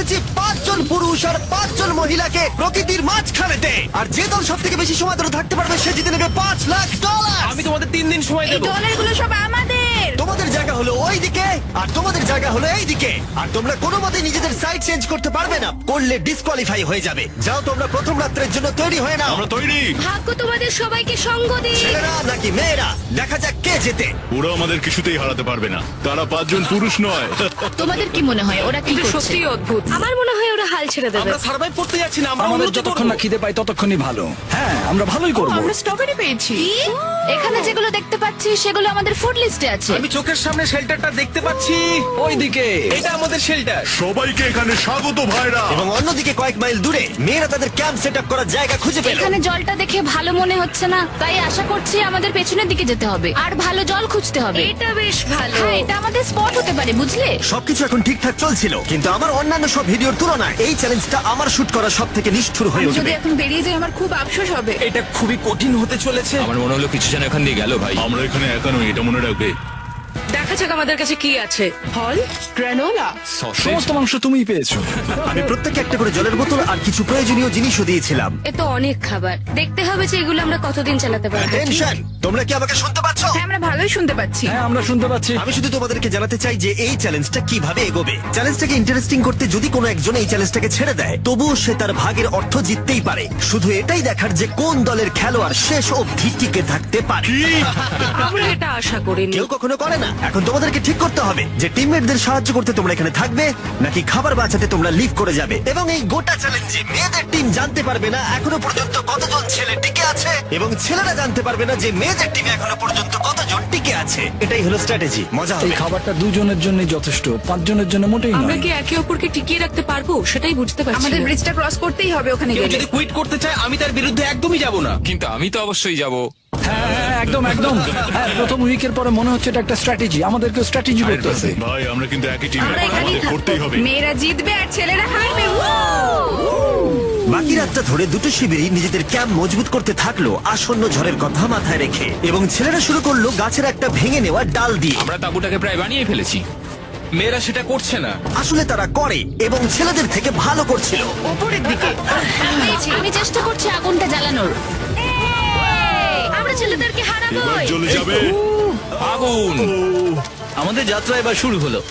এসেছি 5 জন পুরুষ আর 5 জন মহিলাকে প্রকৃতির মাঝখানেতে, আর যে দল সব থেকে বেশি সময় ধরে থাকতে পারবে সে জিতে নেবে $5,00,000। আমি তোমাদের 3 দিন সময় এই দেবো। ডলারগুলো সব আমাদের। তোমাদের জায়গা হলো ওই দিকে আর তোমাদের জায়গা হলো এই দিকে, আর তোমরা কোনো মতে নিজেদের সাইড চেঞ্জ করতে পারবে না, করলে ডিসকোয়ালিফাই হয়ে যাবে। যাও তোমরা প্রথম রাত্রের জন্য তৈরি হয়ে নাও। আমরা তৈরি। ভাগ্য তোমাদের সবাইকে সঙ্গ দিই। ছেলেরা নাকি মেয়েরা, দেখা যাক কে জেতে। ওরা আমাদের কিছুতেই হারাতে পারবে না, তারা 5 জন পুরুষ নয়। তোমাদের কি মনে হয় ওরা কি করছে? সত্যি অদ্ভুত। আমার মনে হয় ওরা হাল ছেড়ে দেবে। আমরা সার্ভাইভ করতে যাচ্ছি না, আমরা আমাদের উন্নতি যতক্ষণ না করবো। খিদে পাই ততক্ষণই ভালো। হ্যাঁ, আমরা ভালোই করব। আমরা স্ট্রবেরি পেয়েছি। এখানে যেগুলো দেখতে পাচ্ছি সেগুলো আমাদের ফুড লিস্টে আছে। আমি চোখের সামনে শেল্টারটা দেখতে পাচ্ছি। ওইদিকে এটা আমাদের শেল্টার। সবাইকে এখানে স্বাগত ভাইরা। এবং অন্যদিকে কয়েক মাইল দূরে মেয়েরা তাদের ক্যাম্প সেট আপ করার জায়গা খুঁজে পেল। এখানে জলটা দেখে ভালো মনে হচ্ছে না, তাই আশা করছি আমাদের পেছনের দিকে যেতে হবে আর ভালো জল খুঁজতে হবে। এটা বেশ ভালো। হ্যাঁ, এটা আমাদের স্পট হতে পারে, বুঝলে? সবকিছু এখন ঠিকঠাক চলছিল, কিন্তু আমার অন্যান্য সব ভিডিওর তুলনায় এই চ্যালেঞ্জটা আমার শুট করা সব থেকে নিষ্ঠুর হয়ে আমি যদি উঠবে। এখন বেরিয়ে যাই আমার খুব আফসোস হবে। এটা খুবই কঠিন হতে চলেছে। আমার মনে হলো কিছু যেন এখান দিয়ে গেল ভাই। আমরা এখানে একা নই, এটা মনে রাখবে। দেখা যাক আমাদের কাছে কি আছে। ফল, গ্রানোলা। সমস্ত মাংস তুমিই পেয়েছো। আমি প্রত্যেককে একটা করে জলের বোতল আর কিছু প্রয়োজনীয় জিনিসও দিয়েছিলাম। এ তো অনেক খাবার। দেখতে হবে যে এগুলো আমরা কতদিন চালাতে পারবো। টেনশন, তোমরা কি আমাকে শুনতে পাচ্ছ? হ্যাঁ, আমরা ভালোই শুনতে পাচ্ছি। হ্যাঁ, আমরা শুনতে পাচ্ছি। আমি শুধু তোমাদেরকে জানাতে চাই যে এই চ্যালেঞ্জটা কিভাবে এগোবে। চ্যালেঞ্জটাকে ইন্টারেস্টিং করতে যদি কোনো একজন এই চ্যালেঞ্জটাকে ছেড়ে দেয়, তবুও সে তার ভাগের অর্থ জিততেই পারে। শুধু এটাই দেখার যে কোন দলের খেলোয়াড় শেষ অবধি টিকে থাকতে পারে। আমরা এটা আশা করিনি। কেউ কখনো করে না। এখন তোমাদেরকে ঠিক করতে হবে যে টিমমেটদের সাহায্য করতে তোমরা এখানে থাকবে নাকি খাবার বাঁচাতে তোমরা লিভ করে যাবে। এবং এই গোটা চ্যালেঞ্জে মেয়েদের টিম জানতে পারবে না এখনো পর্যন্ত কতজন ছেলে টিকে আছে, এবং ছেলেরা জানতে পারবে না যে মেয়েদের টিমে এখনো পর্যন্ত কতজন টিকে আছে। এটাই হলো স্ট্র্যাটেজি। মজা এই হবে। খাবারটা 2 জনের জন্য যথেষ্ট, 5 জনের জন্য মোটেই আমরা নয়। কি একে অপরকে টিকিয়ে রাখতে পারবো সেটাই বুঝতে পারছি আমাদের না। ব্রিজটা ক্রস করতেই হবে ওখানে কেউ গেলে। যদি কুইট করতে চায় আমি তার বিরুদ্ধে একদমই যাব না। কিন্তু আমি তো অবশ্যই যাব। হ্যাঁ, হ্যাঁ, একদম একদম। হ্যাঁ, প্রথম উইকের পরে মনে হচ্ছে এটা একটা স্ট্র্যাটেজি। আমাদেরকে স্ট্র্যাটেজি করতে হবে। ভাই আমরা কিন্তু একই টিমে, আমরা এখানেই আমাদের করতেই থাকবো। হবে। মেয়েরা জিতবে আর ছেলেরা হারবে। বাকি রাতটা ধরে দুটো শিবিরই নিজেদের ক্যাম্প মজবুত করতে থাকলো আসন্ন ঝড়ের কথা মাথায় রেখে, এবং ছেলেরা শুরু করলো গাছের একটা ভেঙে নেওয়া ডাল দিয়ে। আমরা তাঁবুটাকে প্রায় বানিয়ে ফেলেছি। মেয়েরা সেটা করছে না। আসলে তারা করে এবং ছেলেদের থেকে ভালো করছিল। ওপরের দিকে। আমি চেষ্টা করছি আগুনটা জ্বালানোর। আমরা ছেলেদেরকে এবার হারাবোই। চলে যাবে। আগুন! আমাদের যাত্রা এবার শুরু হলো।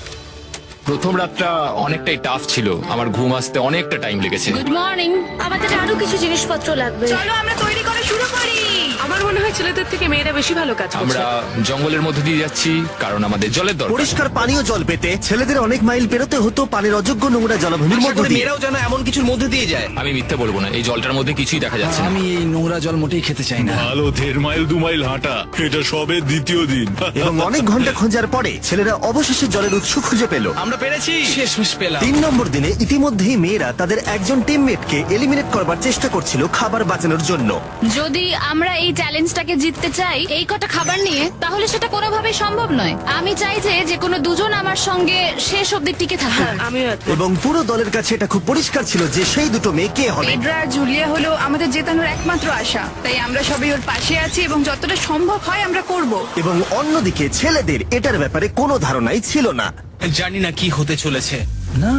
প্রথম রাতটা অনেকটাই টাফ ছিল, আমার ঘুম আসতে অনেকটা টাইম লেগেছে। Good morning. আমাদের আরো কিছু জিনিসপত্র লাগবে। চলো আমরা তৈরি করা শুরু করি। আমার মনে হয় ছেলেদের থেকে মেয়েরা বেশি ভালো কাজ করছে। আমরা জঙ্গলের মধ্যে দিয়ে যাচ্ছি কারণ আমাদের জলের দরকার। পরিষ্কার পানীয় জল পেতে ছেলেদের অনেক মাইল পেরোতে হতো পানির অযোগ্য নোংরা জলাভূমির আশা মধ্য করি দিয়ে। মেয়েরাও যেন এমন কিছুর মধ্যে দিয়ে যায়। আমি মিথ্যে বলবো না, এই জলটার মধ্যে কিছুই দেখা যাচ্ছে না। আমি এই নোংরা জল মোটেই খেতে চাই না। ভালো 1.5 মাইল 2 মাইল হাঁটা, এটা সবে দ্বিতীয় দিন। এবং অনেক ঘন্টা খোঁজার পরে ছেলেরা অবশেষে জলের উৎস খুঁজে পেল। আমরা পেরেছি, শেষমেশ পেলাম। 3 নম্বর দিনে ইতিমধ্যেই মেয়েরা তাদের একজন টিমমেটকে এলিমিনেট করবার চেষ্টা করছিল খাবার বাঁচানোর জন্য। যদি আমরা এই চ্যালেঞ্জটাকে জিততে চাই এই কটা খাবার নিয়ে, তাহলে সেটা কোনোভাবেই সম্ভব নয়। আমি চাই যে কোনো দুজন আমার সঙ্গে শেষ অবধি টিকে থাকুক। আমিও একমত। এবং পুরো দলের কাছে এটা খুব পরিষ্কার ছিল যে সেই দুটো মেয়ে কে হবে। পেড্রা আর জুলিয়া হলো আমাদের জেতানোর একমাত্র আশা, তাই আমরা সবাই ওর পাশে আছি এবং যতটা সম্ভব হয় আমরা করব। এবং অন্যদিকে ছেলেদের এটার ব্যাপারে কোনো ধারণাই ছিল না। জানি না কি হতে চলেছে। না,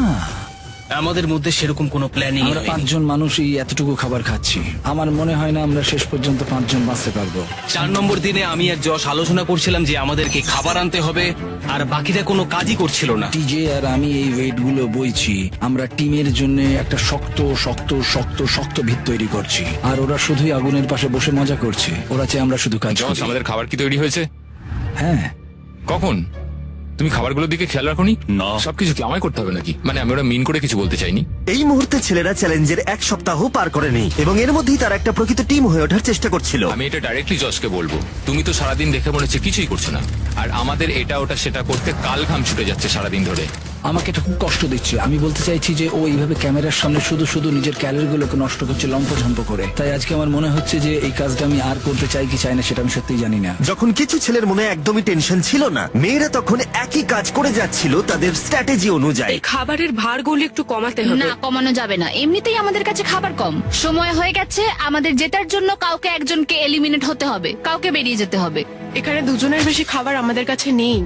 আমাদের মধ্যে সেরকম কোনো প্ল্যানিং আমরা 5 জন মানুষই এতটুকু খাবার খাচ্ছি। আমার মনে হয় না আমরা শেষ পর্যন্ত 5 জন বাঁচতে পারবো। 4 নম্বর দিনে আমি আর যশ আলোচনা করছিলাম যে আমাদেরকে খাবার আনতে হবে, আর বাকিরা কোনো কাজই করছিল না। টিজে আর আমি এই ওয়েট গুলো বইছি। আমরা টিমের জন্য একটা শক্ত শক্ত শক্ত শক্ত ভিত তৈরি করছি, আর ওরা শুধুই আগুনের পাশে বসে মজা করছে। ওরা চাই আমরা শুধু কাজ জস, করি। আমাদের খাবার কি তৈরি হয়েছে? হ্যাঁ, কখন? তুমি খাবারগুলোর দিকে খেয়াল রাখোনি? না। সবকিছু কি আমায় করতে হবে নাকি? মানে আমি ওরা মিন করে কিছু বলতে চাইনি। এই মুহূর্তে ছেলেরা চ্যালেঞ্জের 1 সপ্তাহ পার করেনি এবং এর মধ্যেই তারা একটা প্রকৃত টিম হয়ে ওঠার চেষ্টা করছিল। আমি এটা ডাইরেক্টলি জসকে বলবো। তুমি তো সারাদিন দেখে মনে হচ্ছে কিছুই করছো না, আর আমাদের এটা ওটা সেটা করতে কাল ঘাম ছুটে যাচ্ছে সারাদিন ধরে। আমাকে এটা খুব কষ্ট দিচ্ছে। আমি বলতে চাইছি যে ও এইভাবে ক্যামেরার সামনে শুধু শুধু নিজের ক্যালোরিগুলোকে নষ্ট করছে লম্পঝম্প করে। তাই আজকে আমার মনে হচ্ছে যে এই কাজটা আমি আর করতে চাই কি চাই না সেটা আমি সত্যিই জানি না। যখন কিছু ছেলের মনে একদমই টেনশন ছিল না, মেয়েরা তখন একই কাজ করে যাচ্ছিল তাদের স্ট্র্যাটেজি অনুযায়ী। এই খাবারের ভারগুলো একটু কমাতে হবে। না, কমানো যাবে না। এমনিতেই আমাদের কাছে খাবার কম। সময় হয়ে গেছে আমাদের জেতার জন্য। কাউকে একজনকে এলিমিনেট হতে হবে, কাউকে বেরিয়ে যেতে হবে। এখানে দুজনের বেশি খাবার আমাদের কাছে নেই।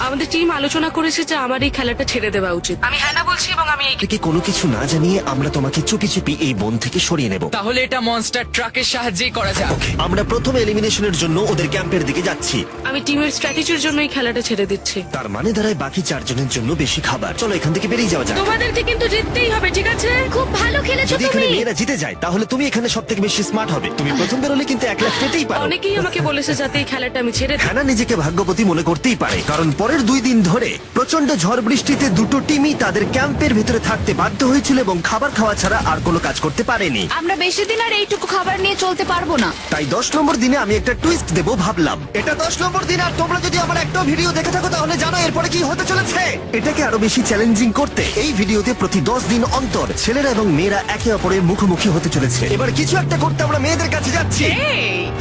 আমাদের টিম আলোচনা করেছে যে আমার এই খেলাটা ছেড়ে দেওয়া উচিত। আমি হ্যাঁ না বলছি এবং আমি এই থেকে কোনো কিছু না জানিয়ে আমরা তোমাকে চুপি চুপি এই বন থেকে সরিয়ে নেব। তাহলে এটা মনস্টার ট্রাকের সাহায্যেই করা যাক। আমরা প্রথম এলিমিনেশনের জন্য ওদের ক্যাম্পের দিকে যাচ্ছি। আমি টিমের স্ট্র্যাটেজির জন্য এই খেলাটা ছেড়ে দিচ্ছি। তার মানে দাঁড়ায় বাকি 4 জনের জন্য বেশি খাবার। চলো এখান থেকে বেরিয়ে যাওয়া যাক। তোমাদেরকে কিন্তু জিততেই হবে, ঠিক আছে? খুব ভালো খেলেছো যদি এখানে তুমি। মেয়েরা জিতে যায় তাহলে তুমি এখানে সব থেকে বেশি স্মার্ট হবে। তুমি প্রথম বেরোলে কিন্তু 1 লাখ পেতেই পারো। অনেকেই আমাকে বলেছে যাতে এই খেলাটা আমি ছেড়ে দিই। হ্যানা নিজেকে ভাগ্যবতী মনে করতেই পারে, কারণ পরের 2 দিন ধরে প্রচন্ড ঝড় বৃষ্টিতে দুটো টিমই তাদের ক্যাম্পের ভিতরে থাকতে বাধ্য হয়েছিল এবং খাবার খাওয়া ছাড়া আর কোনো কাজ করতে পারেনি। আমরা বেশি দিন আর এইটুকু খাবার নিয়ে চলতে পারবো না। তাই 10 নম্বর দিনে আমি একটা টুইস্ট দেব ভাবলাম। এটা 10 নম্বর দিন, আর তোমরা যদি আমার একটা ভিডিও দেখে থাকো তাহলে জানো এরপরে কি হতে চলেছে। এটাকে আরো বেশি চ্যালেঞ্জিং করতে এই ভিডিওতে প্রতি 10 দিন অন্তর ছেলেরা এবং মেয়েরা একে অপরের মুখোমুখি হতে চলেছে। এবার কিছু একটা করতে আমরা মেয়েদের কাছে যাচ্ছি।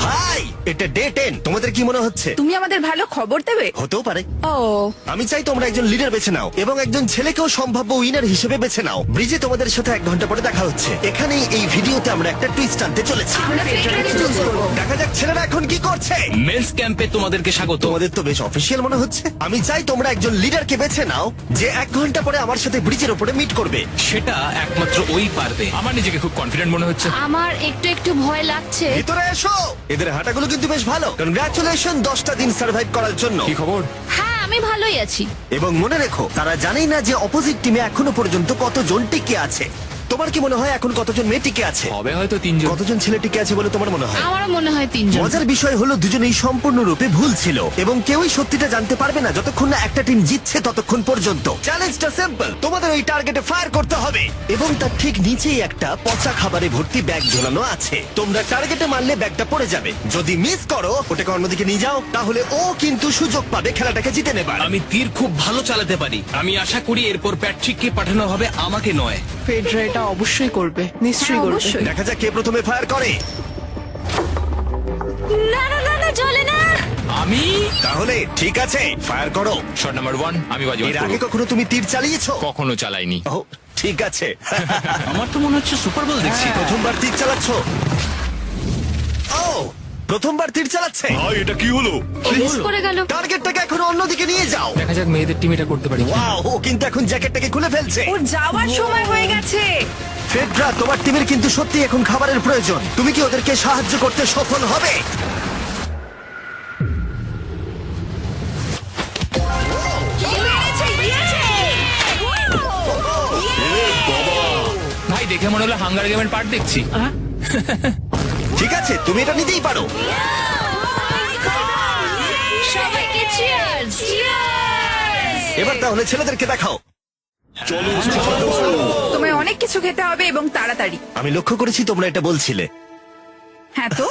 হাই, এটা ডে 10। তোমাদের কি মনে হচ্ছে? তুমি আমাদের ভালো খবর দেবে? হতেও পারে। ও, আমি চাই তোমরা একজন লিডার বেছে নাও এবং একজন ছেলেকেও সম্ভাব্য উইনার হিসেবে বেছে নাও। ব্রিজে তোমাদের সাথে 1 ঘন্টা পরে দেখা হচ্ছে। এখানেই এই ভিডিওতে আমরা একটা টুইস্ট আনতে চলেছি। আমরা ফেডরারকে চুজ করবো। দেখা যাক ছেলেরা এখন কি করছে। মেন্স ক্যাম্পে তোমাদেরকে স্বাগত। তোমাদের তো বেশ অফিসিয়াল মনে হচ্ছে। আমি চাই তোমরা একজন লিডারকে বেছে নাও যে 1 ঘন্টা পরে আমার সাথে ব্রিজের উপরে মিট করবে। সেটা একমাত্র ওই পারবে। আমার নিজেকে খুব কনফিডেন্ট মনে হচ্ছে। আমার একটু একটু ভয় লাগছে। ভিতরে এসো। এদের হাঁটাগুলো কিন্তু বেশ ভালো। কনগ্রাচুলেশন 10টা দিন সার্ভাইভ করার জন্য। কি খবর? হ্যাঁ, আমি ভালোই আছি। এবং মনে রেখো, তারা জানেই না যে অপোজিট টিমে এখনো পর্যন্ত কতজন টিকে আছে। তোমার কি মনে হয় এখন কতজন মেয়ে টিকে আছে? হবে হয়তো 3 জন। কতজন ছেলে টিকে আছে বলে তোমার মনে হয়? আমারও মনে হয় 3 জন। মজার বিষয় হলো দুজনেই সম্পূর্ণরূপে ভুল ছিল এবং কেউই সত্যিটা জানতে পারবে না যতক্ষণ না একটা টিম জিতছে ততক্ষণ পর্যন্ত। চ্যালেঞ্জটা সিম্পল, তোমাদের ওই টার্গেটে ফায়ার করতে হবে এবং তার ঠিক নিচেই একটা পচা খাবারে ভর্তি ব্যাগ ঝোলানো আছে। তোমরা টার্গেটে মারলে ব্যাগটা পড়ে যাবে। যদি মিস করো, ওটাকে অন্যদিকে নিয়ে যাও, তাহলে ও কিন্তু সুযোগ পাবে খেলাটাকে জিতে নেবার। আমি তীর খুব ভালো চালাতে পারি। আমি আশা করি এরপর প্যাট্রিককে পাঠানো হবে, আমাকে নয়। ফেডরা এটা অবশ্যই করবে, নিশ্চয়ই করবে। অবশ্যই। দেখা যাক কে প্রথমে ফায়ার করে। না না না না, চলে না। আমি তাহলে ঠিক আছে, ফায়ার করো। শট নাম্বার 1 আমি বাজি এর আগে কখনো তুমি তীর চালিয়েছো? কখনো চালাইনি। ও, ঠিক আছে। আমার তো মনে হচ্ছে সুপার বল দেখছি। প্রথমবার তীর চালাচ্ছ? ও, প্রথমবার তীর চালাচ্ছে। ভাই এটা কি হলো? মিস করে গেল। টার্গেটটাকে এখন অন্যদিকে নিয়ে যাও। দেখা যাক মেয়েদের টিম এটা করতে পারি। ওয়াও, ও কিন্তু এখন জ্যাকেটটাকে খুলে ফেলছে। ওর যাওয়ার সময় হয়ে গেছে। ফেডরা, তোমার টিমের কিন্তু সত্যি এখন খাবারের প্রয়োজন। তুমি কি ওদেরকে সাহায্য করতে সফল হবে? ভাই দেখে মনে হলো হাঙ্গার গেমের পার্ট দেখছি। ঠিক আছে, তুমি এটা নিতেই পারো। সবাইকে চিয়ার্স। এবার তাহলে ছেলেদেরকে দেখাও। তোমায় অনেক কিছু খেতে হবে এবং তাড়াতাড়ি। আমি লক্ষ্য করেছি তোমরা এটা বলছিলে। হ্যাঁ তো,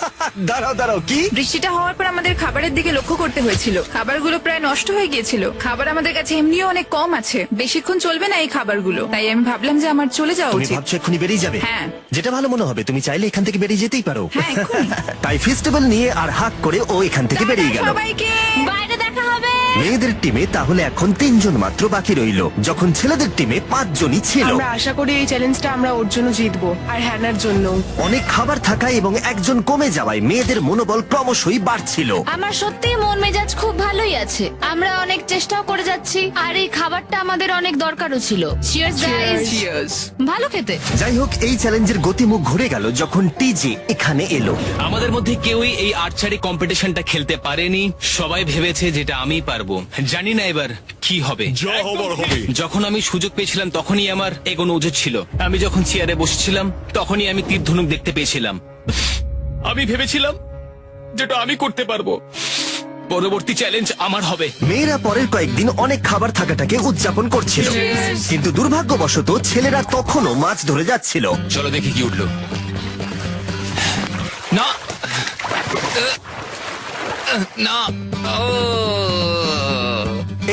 দাঁড়াও দাঁড়াও, কি? বৃষ্টিটা হওয়ার পর আমাদের খাবারের দিকে লক্ষ্য করতে হয়েছিল। খাবারগুলো প্রায় নষ্ট হয়ে গিয়েছিল। খাবার আমাদের কাছে এমনিও অনেক কম আছে, বেশিক্ষণ চলবে না এই খাবারগুলো। তাই আমি ভাবলাম যে আমার চলে যাওয়া তুমি উচিত। ভাবছো এক্ষুনি বেরিয়ে যাবে? হ্যাঁ। যেটা ভালো মনে হবে। তুমি চাইলে এখান থেকে বেরিয়ে যেতেই পারো। হ্যাঁ, এক্ষুনি। তাই ফেস্টিভ্যাল নিয়ে আর হাক করে ও এখান থেকে বেরিয়ে গেল। সবাইকে বাইরে দেখা হবে। মেয়েদের টিমে তাহলে এখন 3 জন মাত্র বাকি রইল, যখন ছেলেদের টিমে 5 জনই ছিল। আমরা আশা করি এই চ্যালেঞ্জটা আমরা ওর জন্য জিতবো আর হ্যানার জন্য। অনেক খাবার থাকায় এবং একজন কমে যাওয়ায় মেয়েদের মনোবল ক্রমশই বাড়ছিল। আমার সত্যিই মন মেজাজ খুব ভালোই আছে। আমরা অনেক চেষ্টাও করে যাচ্ছি আর এই খাবারটা আমাদের অনেক দরকারও ছিল। Cheers guys. ভালো খেতে। যাই হোক, এই চ্যালেঞ্জের গতিমুখ ঘুরে গেল যখন টিজি এখানে এলো। আমাদের মধ্যে কেউই এই আর্চারি কম্পিটিশনটা খেলতে পারেনি। সবাই ভেবেছে যেটা আমি পারবো। জানি না এবার কি হবে। যা হবার হবে। যখন আমি সুযোগ পেয়েছিলাম তখনই আমার এগোনো উচিত ছিল। আমি যখন চেয়ারে বসেছিলাম তখনই আমি তীর ধনুক দেখতে পেয়েছিলাম। আমি ভেবেছিলাম যেটা আমি করতে পারবো। পরবর্তী চ্যালেঞ্জ আমার হবে। মেয়েরা পরের কয়েকদিন অনেক খাবার থাকাটাকে উদযাপন করছিল, কিন্তু দুর্ভাগ্যবশত ছেলেরা তখনও মাছ ধরে যাচ্ছিল। চলো দেখি কি উঠলো। না না ও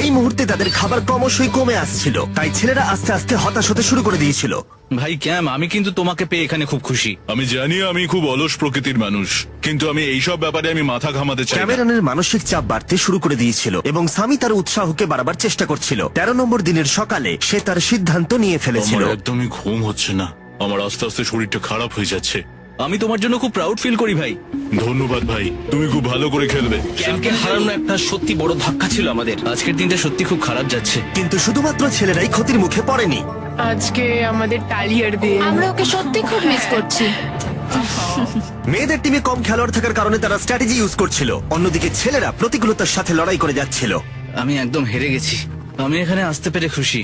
এই মুহূর্তে তাদের খাবার ক্রমশই কমে আসছিল, তাই ছেলেরা আস্তে আস্তে হতাশ হতে শুরু করে দিয়েছিল। ভাই ক্যাম, আমি কিন্তু তোমাকে পেয়ে এখানে খুব খুশি। আমি জানি আমি খুব অলস প্রকৃতির মানুষ, কিন্তু আমি এইসব ব্যাপারে আমি মাথা ঘামাতে চাই না। ক্যামেরনের মানসিক চাপ বাড়তে শুরু করে দিয়েছিল এবং সামি তার উৎসাহকে বাড়াবার চেষ্টা করছিল। 13 নম্বর দিনের সকালে সে তার সিদ্ধান্ত নিয়ে ফেলেছিল। আমার একদমই ঘুম হচ্ছে না। আমার আস্তে আস্তে শরীরটা খারাপ হয়ে যাচ্ছে। আমি তোমার জন্য খুব প্রাউড ফিল করি ভাই। ধন্যবাদ ভাই, তুমি খুব ভালো করে খেলবে। ক্যাম্পকে হারানো একটা সত্যি বড় ধাক্কা ছিল আমাদের। আজকের দিনটা সত্যি খুব খারাপ যাচ্ছে। কিন্তু শুধুমাত্র ছেলেরাই ক্ষতির মুখে পড়েনি। আজকে আমাদের টালিয়ার দিন। আমরা ওকে সত্যি খুব মিস করছি। মেয়েদের টিমে কম খেলোয়াড় থাকার কারণে তারা স্ট্র্যাটেজি ইউজ করছিল, অন্যদিকে ছেলেরা প্রতিকূলতার সাথে লড়াই করে যাচ্ছিল। আমি একদম হেরে গেছি। আমি এখানে আসতে পেরে খুশি।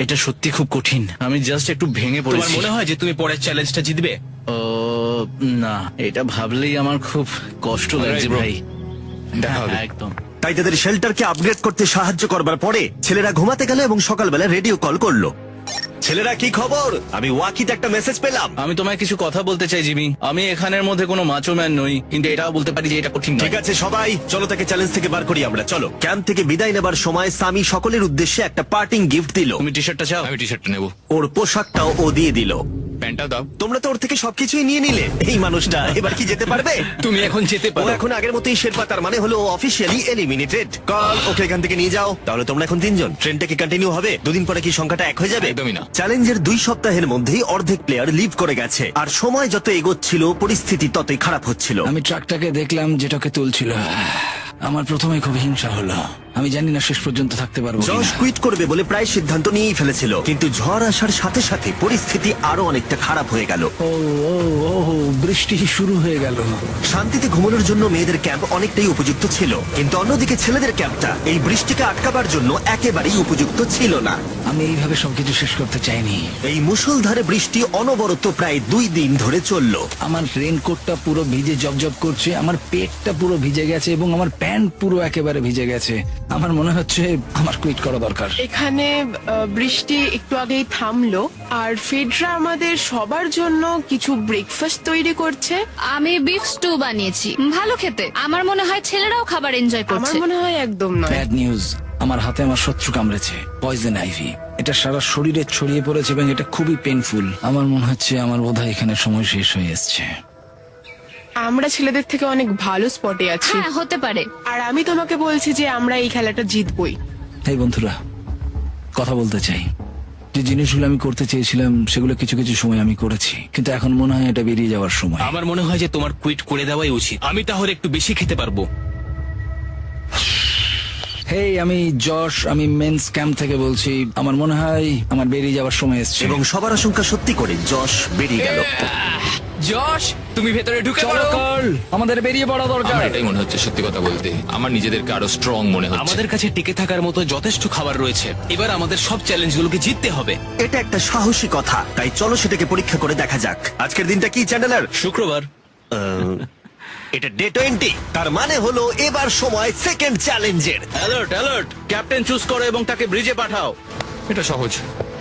এটা সত্যি খুব কঠিন। আমি জাস্ট একটু ভেঙে তোমার পড়েছি। মনে হয় যে তুমি পরের চ্যালেঞ্জটা জিতবে? ও না, এটা ভাবলেই আমার খুব কষ্ট লাগছে bro. ভাই। দেখা হবে। হ্যাঁ, একদম। তাই তাদের শেল্টারকে আপগ্রেড করতে সাহায্য করবার পরে ছেলেরা ঘুমাতে গেল এবং সকালবেলা রেডিও কল করলো। ছেলেরা, কি খবর? আমি ওয়াকিতে একটা মেসেজ পেলাম। আমি তোমায় কিছু কথা বলতে চাই জিমি। আমি এখানের মধ্যে কোনো মাচো ম্যান নই, কিন্তু এটাও বলতে পারি যে এটা কঠিন নয়। ঠিক আছে সবাই, চলো তাকে চ্যালেঞ্জ থেকে বার করি আমরা। চলো। ক্যাম্প থেকে বিদায় নেবার সময় সামি সকলের উদ্দেশ্যে একটা পার্টিং গিফট দিল। তুমি টি শার্টটা চাও? আমি টি শার্টটা নেবো, ওর পোশাকটাও ও দিয়ে দিল। প্যান্টটা দাও। তোমরা তো ওর থেকে সবকিছুই নিয়ে নিলে। এই মানুষটা এবার কি যেতে পারবে? তুমি এখন যেতে ও পারো। এখন আগের মতোই শেরপা, তার মানে হলো অফিসিয়ালি এলিমিনেটেড। কল ওকে এখান থেকে নিয়ে যাও। তাহলে তোমরা এখন 3 জন। ট্রেনটা কি কন্টিনিউ হবে? দুদিন পরে কি সংখ্যাটা 1 হয়ে যাবে? একদমই না। চ্যালেঞ্জের 2 সপ্তাহের মধ্যেই অর্ধেক প্লেয়ার লিভ করে গেছে, আর সময় যত এগোচ্ছিল পরিস্থিতি ততই খারাপ হচ্ছিল। আমি ট্রাকটাকে দেখলাম যেটাকে তুলছিল। আমার প্রথমে খুব হিংসা হলো। আমি জানি না শেষ পর্যন্ত থাকতে পারবো জশ কিনা। কুইট করবে বলে প্রায় সিদ্ধান্ত নিয়েই ফেলেছিল, কিন্তু ঝড় আসার সাথে সাথে পরিস্থিতি আরো অনেকটা খারাপ হয়ে গেল। ও ও ও বৃষ্টি শুরু হয়ে গেল। শান্তিতে ঘুমানোর জন্য মেয়েদের ক্যাম্প অনেকটাই উপযুক্ত ছিল, কিন্তু অন্যদিকে ছেলেদের ক্যাম্পটা এই বৃষ্টিকে আটকাবার জন্য একেবারেই উপযুক্ত ছিল না। আমি এইভাবে সবকিছু শেষ করতে চাইনি। এই মুষলধারে বৃষ্টি অনবরত প্রায় 2 দিন ধরে চললো। আমার রেনকোটটা পুরো ভিজে জবজব করছে, আমার পেটটা পুরো ভিজে গেছে এবং আমার প্যান্ট পুরো একেবারে ভিজে গেছে। আমার মনে হচ্ছে আমার কুইট করা দরকার। এখানে বৃষ্টি একটু আগেই থামলো, আর ফেডরা আমাদের সবার জন্য কিছু ব্রেকফাস্ট তৈরি করছে। আমি বিফ স্টু বানিয়েছি, ভালো খেতে। আমার মনে হয় ছেলেরাও খাবার এনজয় আমার করছে। মনে হয় একদম নয়। ব্যাড নিউজ, আমার হাতে আমার শত্রু কামড়েছে, পয়জন আইভি। এটা সারা শরীরে ছড়িয়ে পড়েছে এবং এটা খুবই পেইনফুল। আমার মনে হচ্ছে আমার বোধহয় এখানে সময় শেষ হয়ে এসছে। আমরা ছেলেদের থেকে অনেক ভালো স্পটে আছি, হ্যাঁ, হতে পারে। আর আমি তোমাকে বলছি যে আমরা এই খেলাটা জিতবই। এই বন্ধুরা, কথা বলতে চাই। যে জিনিসগুলো আমি করতে চেয়েছিলাম সেগুলো কিছু কিছু সময় আমি করেছি, কিন্তু এখন মনে হয় এটা বেরিয়ে যাওয়ার সময়। আমার মনে হয় যে তোমার কুইট করে দেওয়াই উচিত। আমি তাহলে একটু বেশি খেতে পারবো। হেই, আমি যশ, আমি মেন্স ক্যাম্প থেকে বলছি। আমার মনে হয় আমার বেরিয়ে যাওয়ার সময় এসছে। এবং সবার আশঙ্কা সত্যি করে যশ বেরিয়ে গেল। যশ, তুমি ভেতরে ঢুকে চলো পড়ো। কার্ল, আমাদের বেরিয়ে পড়া দরকার। আমার এটাই মনে হচ্ছে, সত্যি কথা বলতে আমার নিজেদেরকে আরো স্ট্রং মনে হচ্ছে। আমাদের কাছে টিকে থাকার মতো যথেষ্ট খাবার রয়েছে। এবার আমাদের সব চ্যালেঞ্জগুলোকে জিততে হবে। এটা একটা সাহসী কথা, তাই চলো সেটাকে পরীক্ষা করে দেখা যাক। আজকের দিনটা কি চ্যান্ডেলার? শুক্রবার। এটা ডে 20, তার মানে হলো এবার সময় সেকেন্ড চ্যালেঞ্জের। অ্যালার্ট অ্যালার্ট, ক্যাপ্টেন চুজ করো এবং তাকে ব্রিজে পাঠাও। এটা সহজ।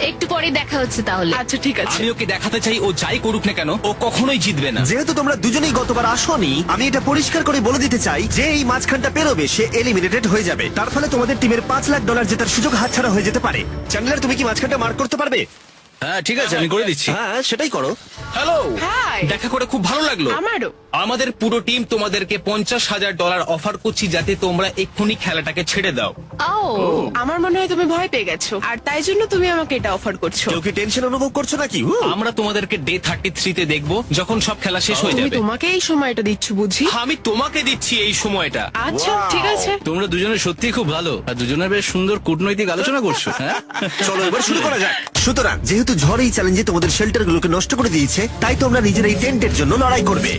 একটু পরে দেখা হচ্ছে তাহলে। আচ্ছা ঠিক আছে। আমি ওকে দেখাতে চাই ও যাই করুক না কেন, ও কখনোই জিতবে না। যেহেতু তোমরা দুজনেই গতবার আসোনি, আমি এটা পরিষ্কার করে বলে দিতে চাই যে এই মাঝখানটা পেরোবে সে এলিমিনেটেড হয়ে যাবে। তার ফলে তোমাদের টিমের $5 লাখ জেতার সুযোগ হাতছাড়া হয়ে যেতে পারে। চ্যান্ডেলার, তুমি কি মাঝখানটা মার্ক করতে পারবে? হ্যাঁ ঠিক আছে, আমি করে দিচ্ছি। হ্যাঁ, সেটাই করো। Hello, hi. দেখা করে খুব ভালো লাগলো। আমারও। আমাদের পুরো টিম তোমাদেরকে $50,000 অফার করছি যাতে তোমরা এক্ষুনি খেলাটাকে ছেড়ে দাও। ও, আমার মনে হয় তুমি ভয় পেয়ে গেছো, আর তাই জন্য তুমি আমাকে এটা অফার করছো। কেউ কি টেনশন অনুভব করছো নাকি? আমরা তোমাদেরকে ডে 33 তে দেখবো, যখন সব খেলা শেষ হয়ে তুমি যাবে। তোমাকে এই সময়টা দিচ্ছ বুঝি? আমি তোমাকে দিচ্ছি এই সময়টা। আচ্ছা Wow. ঠিক আছে। তোমরা দুজনে সত্যি খুব ভালো, আর দুজনের বেশ সুন্দর কূটনৈতিক আলোচনা করছো। হ্যাঁ, চলো এবার শুরু করা যাক। সুতরাং যেহেতু ঝড় এই চ্যালেঞ্জে তোমাদের শেল্টারগুলোকে নষ্ট করে দিয়েছে, তাই তোমরা নিজের এই টেন্টের জন্য লড়াই করবে।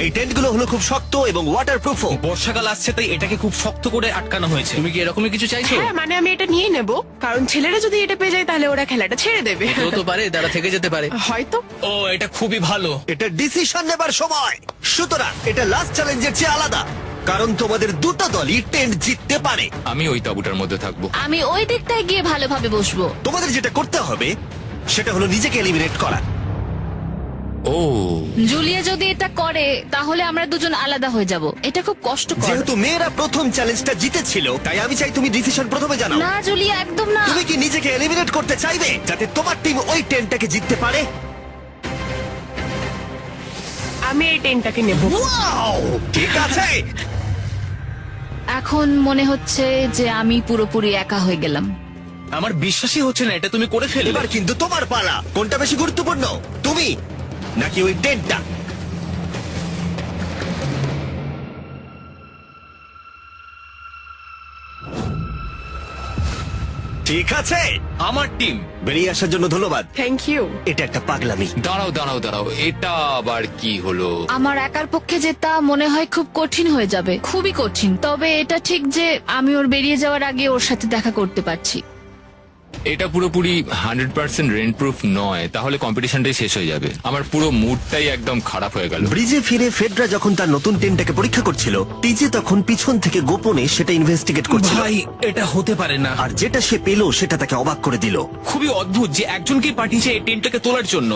এই টেন্টগুলো হলো খুব শক্ত এবং ওয়াটারপ্রুফও। বর্ষাকাল আসছে তাই এটাকে খুব শক্ত করে আটকানো হয়েছে। তুমি কি এরকমই কিছু চাইছো? হ্যাঁ মানে আমি এটা নিয়ে নেব, কারণ ছেলেরা যদি এটা পেয়ে যায় তাহলে ওরা খেলাটা ছেড়ে দেবে। কেউ তো পারে, তারা থেকে যেতে পারে। হয়তো। ও, এটা খুবই ভালো। এটা ডিসিশন নেবার সময়। সুতরাং এটা লাস্ট চ্যালেঞ্জের চেয়ে আলাদা, কারণ তোমাদের দুটো দলই টেন্ট জিততে পারে। আমি ওই তাঁবুটার মধ্যে থাকবো। আমি ওই দিকটায় গিয়ে ভালোভাবে বসবো। তোমাদের যেটা করতে হবে সেটা হলো নিজেকে এলিমিনেট করা। ও, জুলিয়া যদি এটা করে তাহলে আমরা দুজন আলাদা হয়ে যাব। এটা খুব কষ্টকর। যেহেতু মেয়েরা প্রথম চ্যালেঞ্জটা জিতেছিল, তাই আমি চাই তুমি ডিসিশন প্রথমে জানাও। না জুলিয়া, একদম না। তুমি কি নিজেকে এলিমিনেট করতে চাইবে যাতে তোমার টিম ওই টেন্টটাকে জিততে পারে? আমি এই টেনটাকে নেব। Wow! ঠিক আছে। এখন মনে হচ্ছে যে আমি পুরোপুরি একা হয়ে গেলাম। আমার বিশ্বাসই হচ্ছে না এটা তুমি করে ফেললে। এবার কিন্তু তোমার পালা। কোনটা বেশি গুরুত্বপূর্ণ, তুমি নাকি ওই টেন্টটা? ঠিক আছে, আমার টিম। বেরিয়ে আসার জন্য ধন্যবাদ। Thank you. এটা একটা পাগলামি। দাঁড়াও এটা আবার কি হলো? আমার একার পক্ষে জেতা মনে হয় খুব কঠিন হয়ে যাবে, খুবই কঠিন। তবে এটা ঠিক যে আমি ওর বেরিয়ে যাওয়ার আগে ওর সাথে দেখা করতে পারছি। এটা পুরোপুরি 100% রেন্ট প্রুফ নয়, তাহলে কম্পিটিশনটাই শেষ হয়ে যাবে। আমার পুরো মুডটাই একদম খারাপ হয়ে গেল। ব্রিজে ফিরে ফেডরা যখন তার নতুন টেন্টটাকে পরীক্ষা করছিল, টিজে তখন পিছন থেকে গোপনে সেটা ইনভেস্টিগেট করছিল। ভাই, এটা হতে পারে না। আর যেটা সে পেল সেটা তাকে অবাক করে দিল। খুবই অদ্ভুত যে একজনকেই পাঠিয়েছে এই টেন্টটাকে তোলার জন্য।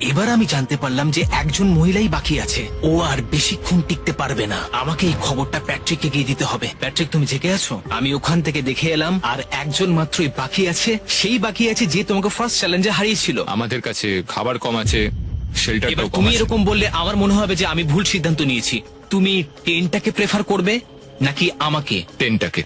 এবার আমি জানতে পারলাম যে একজন মহিলাই বাকি আছে। ও আর বেশিক্ষণ টিকতে পারবে না। আমাকে এই খবরটা প্যাট্রিককে গিয়ে দিতে হবে। প্যাট্রিক, তুমি জেগে আছো? আমি ওখান থেকে দেখে এলাম আর একজন মাত্রই বাকি আছে। সেই বাকি আছে যে তোমাকে ফার্স্ট চ্যালেঞ্জে হারিয়েছিল। আমাদের কাছে খাবার কম আছে, এবার শেল্টারটাও কম তুমি আছে। এরকম বললে আমার মনে হবে যে আমি ভুল সিদ্ধান্ত নিয়েছি। তুমি টেন্টটাকে প্রেফার করবে নাকি আমাকে? টেনটাকে।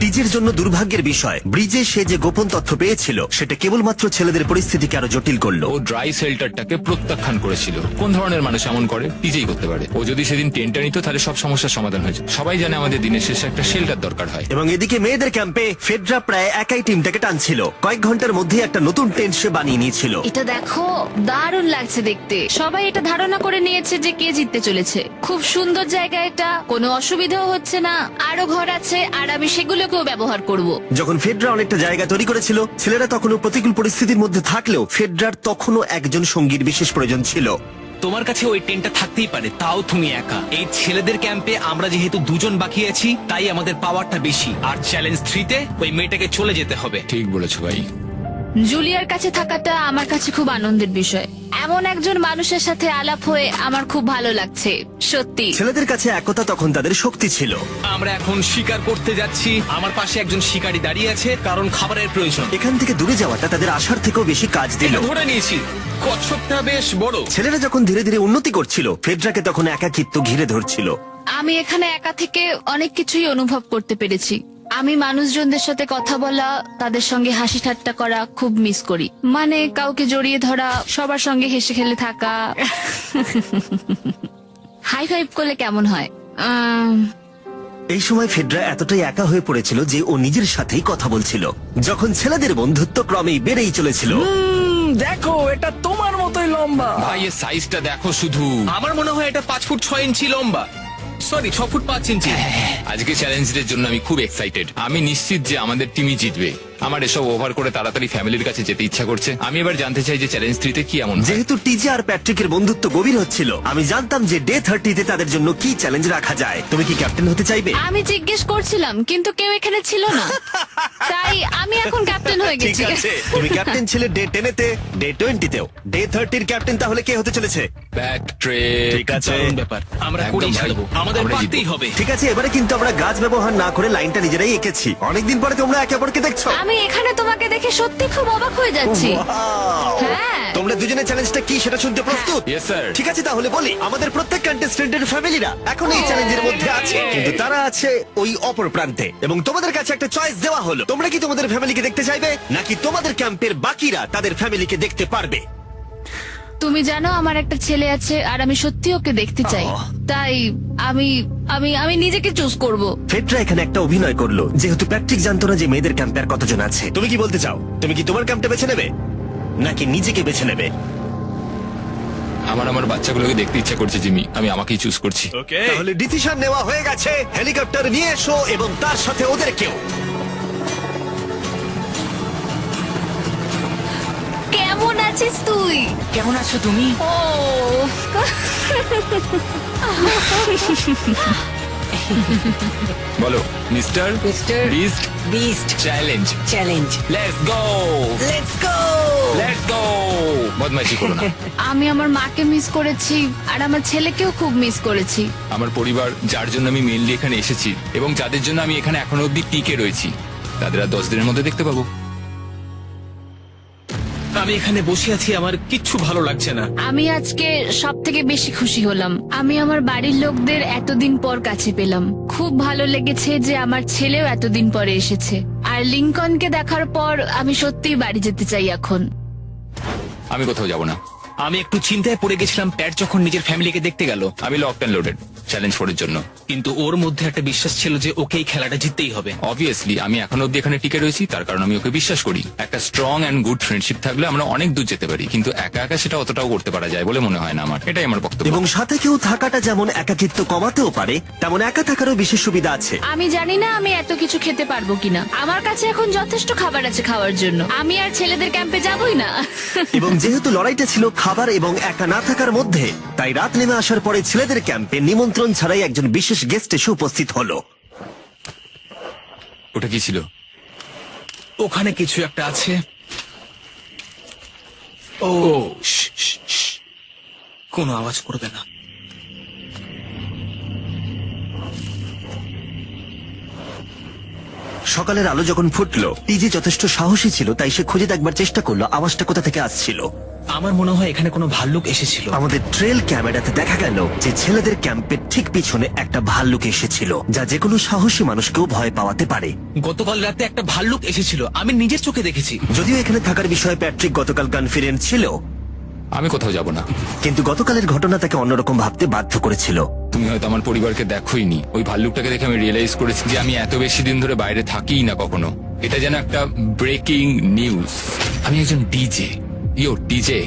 টিজের জন্য দুর্ভাগ্যের বিষয়, ব্রিজে সে যে গোপন তথ্য পেয়েছিল সেটা কেবলমাত্র ছেলেদের পরিস্থিতিকে আরো জটিল করলো। ও ড্রাই শেল্টারটাকে প্রত্যাখ্যান করেছিল। কোন ধরনের মানুষ এমন করে? টিজেই করতে পারে। ও যদি সেদিন টেন্টটা নিত তাহলে সব সমস্যার সমাধান হয়েছে। সবাই জানে আমাদের দিনের শেষে একটা শেল্টার দরকার হয়। এবং এদিকে মেয়েদের ক্যাম্পে ফেডরা প্রায় একাই টিমটাকে টানছিল। কয়েক ঘন্টার মধ্যে একটা নতুন টেন্ট সে বানিয়ে নিয়েছিল। এটা দেখো, দারুণ লাগছে দেখতে। সবাই এটা ধারণা করে নিয়েছে যে কে জিততে চলেছে। খুব সুন্দর জায়গা এটা, কোনো অসুবিধাও হচ্ছে না। আরো ঘর আছে আর আমি সেগুলোকেও ব্যবহার করব। যখন ফেডরা অনেকটা জায়গা তৈরি করেছিল, ছেলেরা তখনও প্রতিকূল পরিস্থিতির মধ্যে থাকলেও ফেডরার তখনও একজন সঙ্গীর বিশেষ প্রয়োজন ছিল। তোমার কাছে ওই টেন্টটা থাকতেই পারে, তাও তুমি একা। এই ছেলেদের ক্যাম্পে আমরা যেহেতু দুজন বাকি আছি, তাই আমাদের পাওয়ারটা বেশি। আর চ্যালেঞ্জ 3-তে ওই মেয়েটাকে চলে যেতে হবে। ঠিক বলেছো ভাই। জুলিয়ার কাছে থাকাটা আমার কাছে খুব আনন্দের বিষয়। এমন একজন মানুষের সাথে আলাপ হয়ে আমার খুব ভালো লাগছে, সত্যি। ছেলেদের কাছে একতা তখন তাদের শক্তি ছিল। আমরা এখন শিকার করতে যাচ্ছি। আমার পাশে একজন শিকারী দাঁড়িয়ে আছে, কারণ খাবারের প্রয়োজন। এখান থেকে দূরে যাওয়াটা তাদের আশার থেকেও বেশি কাজ দিল। এটা ধরে নিয়েছি। কচ্ছপটা বেশ বড়। ছেলেরা যখন ধীরে ধীরে উন্নতি করছিল, ফেডরাকে তখন একাকিত্ব ঘিরে ধরছিল। আমি এখানে একা থেকে অনেক কিছুই অনুভব করতে পেরেছি। আমি মানুষজনদের সাথে কথা বলা, তাদের সঙ্গে হাসি ঠাট্টা করা খুব মিস করি। মানে কাউকে জড়িয়ে ধরা, সবার সঙ্গে হেসে খেলে থাকা। হাই ফাইভ করলে কেমন হয়? এই সময় ফেডরা এতটাই একা হয়ে পড়েছিল যে ও নিজের সাথেই কথা বলছিল। যখন ছেলেদের বন্ধুত্ব ক্রমেই বেড়েই চলেছিল। দেখো, এটা তোমার মতোই লম্বা। ভাই এর সাইজটা দেখো শুধু। আমার মনে হয় এটা 5 ফুট 6 ইঞ্চি লম্বা। সরি, 6 ফুট 5 ইঞ্চি। আজকে চ্যালেঞ্জের জন্য আমি খুব এক্সাইটেড। আমি নিশ্চিত যে আমাদের টিমই জিতবে। আমার এসব ওভার করে তাড়াতাড়ি ফ্যামিলির কাছে যেতে ইচ্ছা করছে। আমি এবার জানতে চাই যে চ্যালেঞ্জ 3-তে কি এমন হয়। যেহেতু টিজে আর প্যাট্রিকের বন্ধুত্ব গভীর হচ্ছিল, আমি জানতাম যে ডে 30-তে তাদের জন্য কি চ্যালেঞ্জ রাখা যায়। তুমি কি ক্যাপ্টেন হতে চাইবে? আমি জিজ্ঞেস করছিলাম, কিন্তু কেউ এখানে ছিল না, তাই আমি এখন ক্যাপ্টেন হয়ে ঠিক গেছি। আছে, তুমি ক্যাপ্টেন ছিলে ডে 10-তে, ডে 20-তেও। ডে 30-র ক্যাপ্টেন তাহলে কে হতে চলেছে? প্যাট্রিক। ঠিক আছে, দারুণ ব্যাপার। আমরা একদম করেই ভাই। ছাড়বো। আমাদের আমরা পারতেই জিতবো। হবে। ঠিক আছে। এবারে কিন্তু আমরা গাছ ব্যবহার না করে লাইনটা নিজেরাই এঁকেছি। অনেকদিন পরে তোমরা একে অপরকে দেখছো। আমি এখানে তোমাকে দেখে সত্যি খুব অবাক হয়ে যাচ্ছি। Wow! হ্যাঁ। তোমরা দুজনের চ্যালেঞ্জটা কি সেটা শুনতে প্রস্তুত? Yes, sir. ঠিক আছে, তাহলে বলি, আমাদের প্রত্যেক কন্টেস্টেন্টের ফ্যামিলিরা এখন এই চ্যালেঞ্জের মধ্যে আছে, কিন্তু তারা আছে ওই অপর প্রান্তে। এবং তোমাদের কাছে একটা চয়েস দেওয়া হলো, তোমরা কি তোমাদের ফ্যামিলিকে দেখতে চাইবে, নাকি তোমাদের ক্যাম্পের বাকিরা তাদের ফ্যামিলিকে দেখতে পারবে? তুমি জানো আমার একটা ছেলে আছে আর আমি সত্যি ওকে দেখতে চাই। তাই আমি আমি আমি নিজেকে চুজ করব। ফেডরা এখানে একটা অভিনয় করলো, যেহেতু প্যাট্রিক জানতো না যে মেয়েদের ক্যাম্পে আর কতজন আছে। তুমি কি বলতে চাও? তুমি কি তোমার ক্যাম্পটা বেছে নেবে, নাকি নিজেকে বেছে নেবে? আমার বাচ্চাগুলোকে দেখতে ইচ্ছা করছে জিমি। আমি আমাকেই চুজ করছি। তাহলে ডিসিশন নেওয়া হয়ে গেছে। হেলিকপ্টার নিয়ে এসো এবং তার সাথে ওদেরকেও। কেমন আছিস তুই? কেমন আছো তুমি? ও বলো mister beast beast challenge. Challenge let's go let's go let's go. বদমাইশি করো না। আমি আমার মাকে মিস করেছি আর আমার ছেলেকেও খুব মিস করেছি। আমার পরিবার, যার জন্য আমি মেইনলি এখানে এসেছি এবং যাদের জন্য আমি এখানে এখনো অব্দি টিকে রয়েছি, তাদের আর 10 দিনের মধ্যে দেখতে পাবো। আমি এখানে বসে আছি, আমার কিচ্ছু ভালো লাগছে না। আমি আজকে সব থেকে বেশি খুশি হলাম। আমি আমার বাড়ির লোকদের এতদিন পর কাছে পেলাম। খুব ভালো লেগেছে যে আমার ছেলেও এতদিন পরে এসেছে। আর লিংকনকে দেখার পর আমি সত্যিই বাড়ি যেতে চাই এখন। আমি কোথাও যাব না। আমি একটু চিন্তায় পড়ে গেছিলাম প্যাট যখন নিজের ফ্যামিলিকে দেখতে গেল, আমি লকড অ্যান্ড লোডেড চ্যালেঞ্জ 4 এর জন্য। কিন্তু ওর মধ্যে একটা বিশ্বাস ছিল যে ওকে এই খেলাটা জিততেই হবে। অবভিয়াসলি আমি এখনো অব্দি এখানে টিকে রয়েছি, তার কারণ আমি ওকে বিশ্বাস করি। একটা স্ট্রং অ্যান্ড গুড ফ্রেন্ডশিপ থাকলে আমরা অনেক দূর যেতে পারি, কিন্তু একা একা সেটা অতটাও করতে পারা যায় বলে মনে হয় না আমার। এটাই আমার বক্তব্য। এবং সাথে কেউ থাকাটা যেমন একাকিত্ব কমাতেও পারে, তেমন একা থাকারও বিশেষ সুবিধা আছে। আমি জানি না আমি এত কিছু খেতে পারবো কিনা। আমার কাছে এখন যথেষ্ট খাবার আছে খাওয়ার জন্য। আমি আর ছেলেদের ক্যাম্পে যাবই না। এবং যেহেতু লড়াইটা ছিল খাবার এবং একা না থাকার মধ্যে, তাই রাত নেমে আসার পরে ছেলেদের ক্যাম্পে নিমন্ত্রণ ছাড়াই একজন বিশেষ গেস্ট এসে উপস্থিত হলো। ওটা কি ছিল? ওখানে কিছু একটা আছে। ও শ্, শ্, শ্। কোনো আওয়াজ করবে না। সকালের আলো যখন ফুটলো, টিজি যথেষ্ট সাহসী ছিল, তাই সে খুঁজে দেখবার চেষ্টা করলো আওয়াজটা কোথা থেকে আসছিল। আমার মনে হয় এখানে কোনো ভাল্লুক এসেছিল। আমাদের ট্রেল ক্যামেরাতে দেখা গেল যে ছেলেদের ক্যাম্পের ঠিক পিছনে একটা ভাল্লুক এসেছিল, যা যে কোনো সাহসী মানুষকেও ভয় পাওয়াতে পারে। গতকাল রাতে একটা ভাল্লুক এসেছিল, আমি নিজের চোখে দেখেছি। যদিও এখানে থাকার বিষয়ে প্যাট্রিক গতকাল কনফিডেন্ট ছিল, আমি কোথাও যাব না। কিন্তু গতকালের ঘটনা তাকে অন্যরকম ভাবতে বাধ্য করেছিল। তুমি হয়তো আমার পরিবারকে দেখোইনি। ওই ভাল্লুকটাকে দেখে আমি রিয়েলাইজ করেছি যে আমি এত বেশি দিন ধরে বাইরে থাকিই না কখনো। এটা যেন একটা ব্রেকিং নিউজ। আমি একজন ডিজে। ডিজে,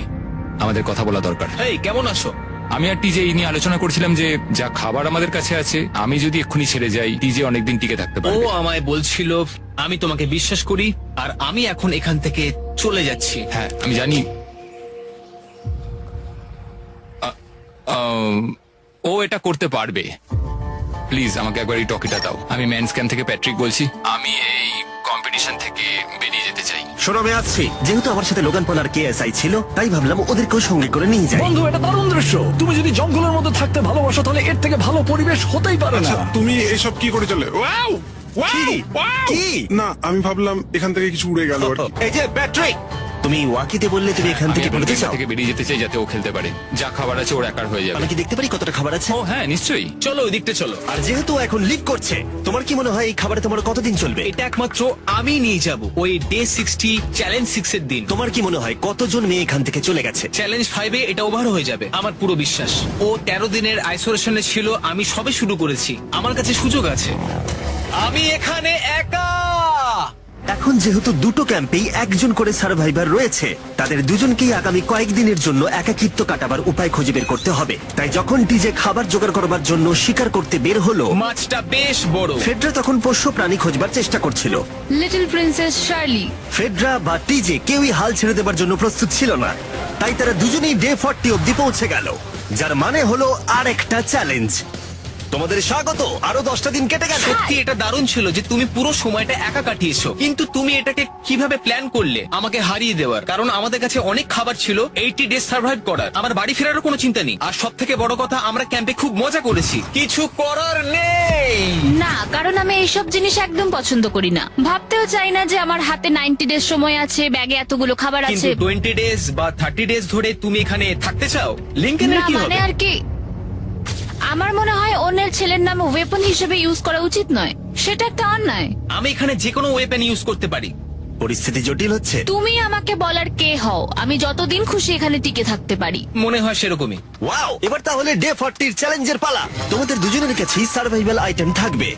আমাদের কথা বলা দরকার। এই কেমন আছো? আমি আর টিজে এই নিয়ে আলোচনা করছিলাম যে যা খাবার আমাদের কাছে আছে, আমি যদি এক্ষুনি ছেড়ে যাই টিজে অনেকদিন টিকে থাকতে ও পারবে। আমায় বলছিল আমি তোমাকে বিশ্বাস করি আর আমি এখন এখান থেকে চলে যাচ্ছি। হ্যাঁ আমি জানি। ও এটা করতে পারবে। প্লিজ আমাকে একবার এই টকিটা দাও। আমি মেন্স ক্যাম্প থেকে প্যাট্রিক বলছি। আমি এই কম্পিটিশন থেকে বেরিয়ে যেতে চাই। শোনো, আমি আসছি। যেহেতু আমার সাথে লোগান পল আর কেএসআই ছিল, তাই ভাবলাম ওদেরকেও সঙ্গে করে নিয়ে যাই। বন্ধু, এটা দারুণ দৃশ্য। তুমি যদি জঙ্গলের মধ্যে থাকতে ভালোবাসো তাহলে এর থেকে ভালো পরিবেশ হতেই পারে না। তুমি এসব কি করে চলে? ওয়াও কি? কি? না, আমি ভাবলাম এখান থেকে কিছু উড়ে গেল আর কি। এই যে প্যাট্রিক, তুমি ওয়াকিতে বললে তুমি এখান আমি থেকে এখন বেরোতে এখান চাও। থেকে বেরিয়ে যেতে চাই যাতে ও খেলতে পারে। যা খাবার আছে ওর একার হয়ে যাবে। আমি কি দেখতে পারি কতটা খাবার আছে? ও হ্যাঁ নিশ্চয়ই। চলো ওই দিকটা চলো। আর যেহেতু ও এখন লিড করছে, তোমার কি মনে হয় এই খাবারে তোমার কতদিন চলবে? এটা একমাত্র আমি নিয়ে যাব ওই ডে 60 চ্যালেঞ্জ 6 এর দিন। তোমার কি মনে হয় কতজন মেয়ে এখান থেকে চলে গেছে? চ্যালেঞ্জ 5 এ এটা ওভার হয়ে যাবে, আমার পুরো বিশ্বাস। ও 13 দিনের আইসোলেশনে ছিল, আমি সবে শুরু করেছি। আমার কাছে সুযোগ আছে। আমি এখানে একা। এখন যেহেতু দুটো ক্যাম্পেই একজন করে সার্ভাইভার রয়েছে, তাদের দুজনকেই আগামী কয়েকদিনের জন্য একাকিত্ব কাটাবার উপায় খুঁজে বের করতে হবে। তাই যখন টিজে খাবার জোগাড় করবার জন্য শিকার করতে বের হলো, মাছটা বেশ বড়। ফেডরা তখন পোষ্য প্রাণী খোঁজবার চেষ্টা করছিল। Little princess Shirley. ফেডরা বা টিজে কেউই হাল ছেড়ে দেবার জন্য প্রস্তুত ছিল না, তাই তারা দুজনেই ডে 40 অব্দি পৌঁছে গেল, যার মানে হলো আর একটা চ্যালেঞ্জ। তোমাদের স্বাগত। আরো 10টা দিন কেটে গেছে। সত্যি এটা দারুণ ছিল যে তুমি পুরো সময়টা একা কাটিয়েছো, কিন্তু তুমি এটাকে কিভাবে প্ল্যান করলে আমাকে হারিয়ে দেওয়ার? কারণ আমাদের কাছে অনেক খাবার ছিল 80 ডেজ সার্ভাইভ করার। আমার বাড়ি ফেরারও কোনো চিন্তা নেই। আর সব থেকে বড় কথা, আমরা ক্যাম্পে খুব মজা করেছি। কিছু করার নেই। না, কারণ আমি এইসব জিনিস একদম পছন্দ করি না। ভাবতেও চাই না যে আমার হাতে 90 ডেজ সময় আছে, ব্যাগে এতগুলো খাবার কিন্তু আছে। 20 ডেজ বা 30 ডেজ ধরে তুমি এখানে থাকতে চাও? লিংকেনের না কি মানে হবে? আর কি, আমার মনে হয় অন্যের ছেলের নাম ওয়েপন হিসেবে ইউজ করা উচিত নয়। সেটা একটা অন্যায়। আমি এখানে যে কোনো ওয়েপেন ইউজ করতে পারি। পরিস্থিতি জটিল হচ্ছে। তুমি আমাকে বলার কে হও? আমি যতদিন খুশি এখানে টিকে থাকতে পারি। মনে হয় সেরকমই। ওয়াও, এবার তাহলে ডে 40 চ্যালেঞ্জের পালা। তোমাদের দুজনের কাছেই সার্ভাইভাল আইটেম থাকবে।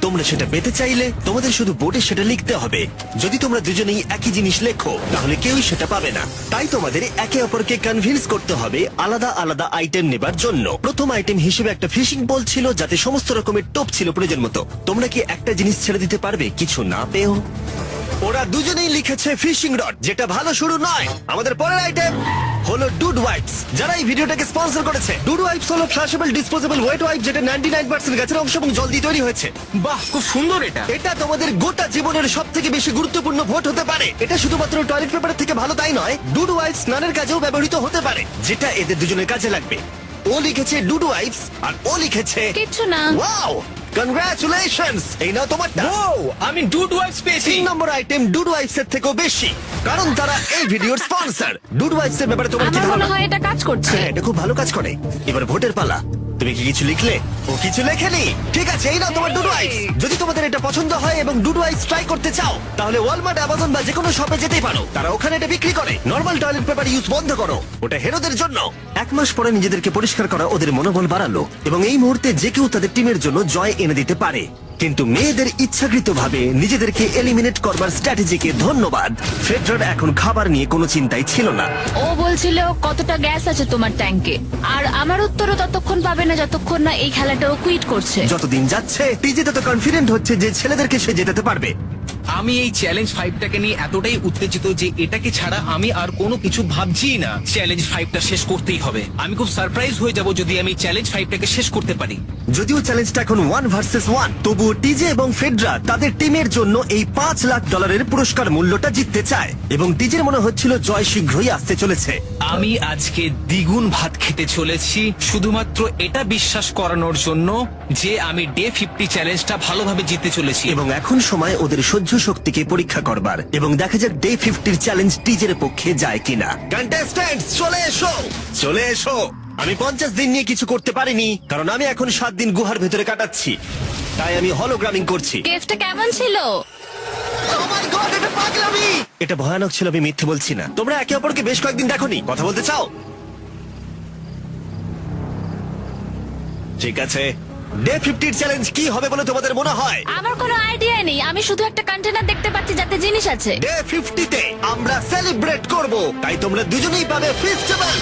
তোমরা সেটা পেতে চাইলে তোমাদের শুধু বোর্ডে সেটা লিখতে হবে। যদি তোমরা দুজনেই একই জিনিস লেখো, তাহলে কেউই সেটা পাবে না। তাই তোমাদের একে অপরকে কনভিন্স করতে হবে আলাদা আলাদা আইটেম নেবার জন্য। প্রথম আইটেম হিসেবে একটা ফিশিং বল ছিল, যাতে সমস্ত রকমের টোপ ছিল প্রয়োজন মতো। তোমরা কি একটা জিনিস ছেড়ে দিতে পারবে কিছু না পেও? ওরা দুজনেই লিখেছে ফিশিং রড, যেটা ভালো শুরু নয়। আমাদের পরের আইটেম হলো ডুড ওয়াইপস, যারা এই ভিডিওটাকে স্পন্সর করেছে। ডুড ওয়াইপস হলো ফ্ল্যাশেবল ডিসপোজেবল ওয়েট ওয়াইপ, যেটা 99% গাছের অংশ এবং জল দিয়ে তৈরি হয়েছে। বাহ, খুব সুন্দর এটা। এটা তোমাদের গোটা জীবনের সব থেকে বেশি গুরুত্বপূর্ণ ভোট হতে পারে। এটা শুধুমাত্র টয়লেট পেপারের থেকে ভালো তাই নয়, ডুড ওয়াইপস স্নানের কাজেও ব্যবহৃত হতে পারে, যেটা এদের দুজনের কাজে লাগবে। ও লিখেছে ডুড ওয়াইপস আর ও লিখেছে কিচ্ছু না। Wow, congratulations. এই নাও তোমারটা। আমি ডুড ওয়াইপস পেয়েছি। 3 নম্বর আইটেম ডুড ওয়াইপস এর থেকেও বেশি, কারণ তারা এই ভিডিওর স্পন্সর। ডুড ওয়াইপস এর ব্যাপারে তোমার কি আমার মনে ধারণা? হয় এটা কাজ করছে। হ্যাঁ, এটা খুব ভালো কাজ করে। এবার ভোটের পালা। তুমি কি কিছু লিখলে? ও কিছু লেখেনি। ঠিক আছে, এই নাও তোমার ডুডু আইস। যদি তোমাদের এটা পছন্দ হয় এবং ডুডু আইস ট্রাই করতে চাও, তাহলে ওয়ালমার্ট, অ্যামাজন বা যে কোনো শপে যেতেই পারো। তারা ওখানে এটা বিক্রি করে। নর্মাল টয়লেট পেপার ইউজ বন্ধ করো, ওটা হেরোদের জন্য। 1 মাস পরে নিজেদেরকে পরিষ্কার করা ওদের মনোবল বাড়ালো এবং এই মুহূর্তে যে কেউ তাদের টিমের জন্য জয় এনে দিতে পারে। কিন্তু মেয়েদের ইচ্ছাকৃতভাবে নিজেদেরকে এলিমিনেট করবার স্ট্র্যাটেজিকে ধন্যবাদ। ফেডরার এখন খাবার নিয়ে কোনো চিন্তাই ছিল না। ও বলছিল কতটা গ্যাস আছে তোমার ট্যাঙ্কে, আর আমার উত্তরও ততক্ষণ পাবে না যতক্ষণ না এই খেলাটাও কুইট করছে। যতদিন যাচ্ছে টিজে তত কনফিডেন্ট হচ্ছে যে ছেলেদেরকে সে জেতাতে পারবে। আমি এই চ্যালেঞ্জ 5টাকে নিয়ে এতটাই উত্তেজিত যে এটাকে ছাড়া আমি আর কোনো কিছু ভাবছি না। চ্যালেঞ্জ 5টা শেষ করতেই হবে। আমি খুব সারপ্রাইজ হয়ে যাব যদি আমি চ্যালেঞ্জ 5টাকে শেষ করতে পারি। যদিও চ্যালেঞ্জটা এখন 1 ভার্সেস 1, তবুও টিজে এবং ফেডরা তাদের টিমের জন্য এই $5 লাখ পুরস্কার মূল্যটা জিততে চায় এবং টিজের মনে হচ্ছিল জয় শীঘ্রই আসতে চলেছে। আমি আজকে দ্বিগুণ ভাত খেতে চলেছি শুধুমাত্র এটা বিশ্বাস করানোর জন্য যে আমি ডে 50 চ্যালেঞ্জটা ভালোভাবে জিততে চলেছি। এবং এখন সময় ওদের সহ্য শক্তিকে পরীক্ষা করবার এবং দেখা যাক ডে 50 চ্যালেঞ্জ টিজের পক্ষে যায় কিনা। কন্টেস্ট্যান্টস চলে এসো, চলে এসো। আমি 50 দিন নিয়ে কিছু করতে পারিনি কারণ আমি এখন 7 দিন গুহার ভেতরে কাটাচ্ছি, তাই আমি হলোগ্রামিং করছি। কেভটা কেমন ছিল? Oh my God, এটা পাগলামি! এটা ভয়ানক ছিল, আমি মিথ্যে বলছি না। তোমরা একে অপরকে বেশ কয়েকদিন দেখোনি, কথা বলতে চাও? ঠিক আছে, ডে 50 চ্যালেঞ্জ কি হবে বলে তোমাদের মনে হয়? আমার কোনো আইডিয়া নেই, আমি শুধু একটা কন্টেনার দেখতে পাচ্ছি যাতে জিনিস আছে। ডে 50 তে আমরা সেলিব্রেট করব, তাই তোমরা দুজনেই পাবে ফেস্টিভ্যাল।